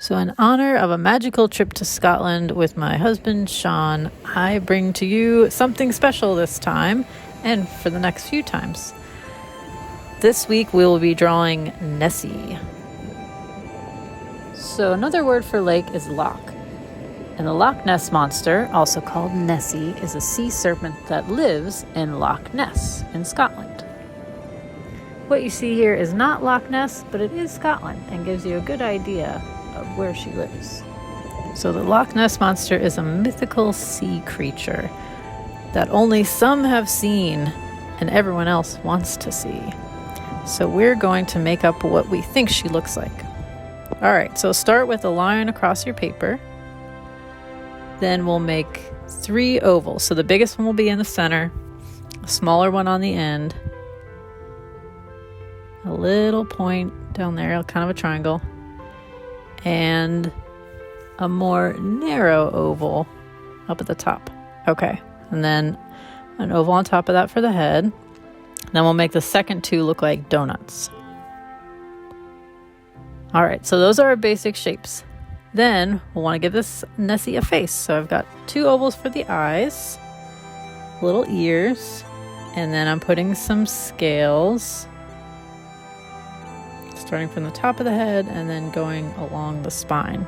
So in honor of a magical trip to Scotland with my husband, Sean, I bring to you something special this time and for the next few times. This week we will be drawing Nessie. So another word for lake is loch. And the Loch Ness monster, also called Nessie, is a sea serpent that lives in Loch Ness in Scotland. What you see here is not Loch Ness, but it is Scotland and gives you a good idea of where she lives. So the Loch Ness monster is a mythical sea creature that only some have seen and everyone else wants to see. So we're going to make up what we think she looks like. All right, so start with a line across your paper. Then we'll make 3 ovals. So the biggest one will be in the center, a smaller one on the end, a little point down there, kind of a triangle, and a more narrow oval up at the top. Okay, and then an oval on top of that for the head. Then we'll make the second 2 look like donuts. All right, so those are our basic shapes. Then we'll want to give this Nessie a face. So I've got 2 ovals for the eyes, little ears, and then I'm putting some scales starting from the top of the head and then going along the spine.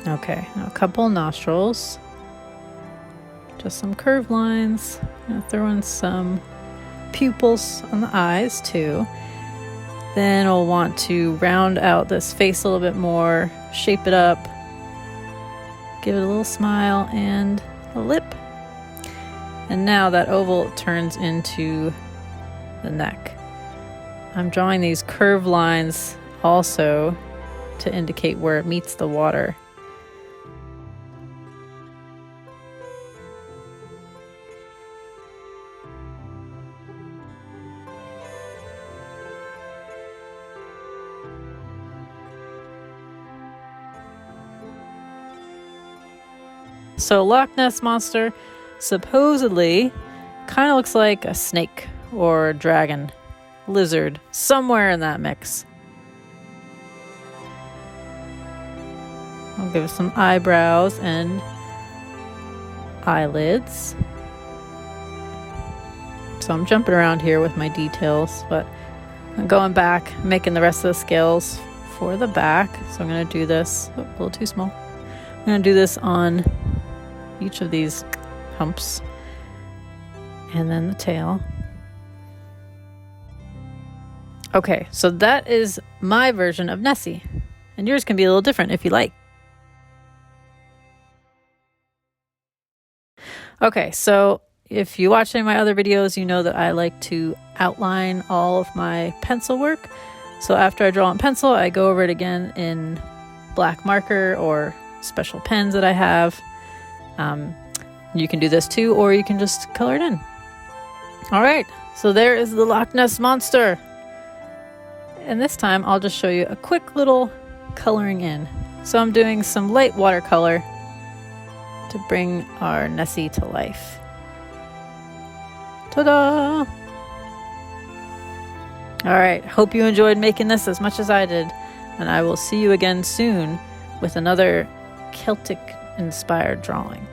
Okay, now a couple nostrils, just some curved lines. I'm gonna throw in some pupils on the eyes too. Then we'll want to round out this face a little bit more, shape it up, give it a little smile and a lip. And now that oval turns into the neck. I'm drawing these curved lines also to indicate where it meets the water. So Loch Ness monster supposedly kind of looks like a snake or a dragon, lizard, somewhere in that mix. I'll give it some eyebrows and eyelids. So I'm jumping around here with my details, but I'm going back, making the rest of the scales for the back. So I'm going to do this, a little too small. I'm going to do this on each of these humps and then the tail. Okay, so that is my version of Nessie, and yours can be a little different if you like. Okay, so if you watch any of my other videos, you know that I like to outline all of my pencil work. So after I draw in pencil, I go over it again in black marker or special pens that I have. You can do this too, or you can just color it in. All right, so there is the Loch Ness monster. And this time I'll just show you a quick little coloring in. So I'm doing some light watercolor to bring our Nessie to life. Ta-da! All right, hope you enjoyed making this as much as I did, and I will see you again soon with another Celtic-inspired drawing.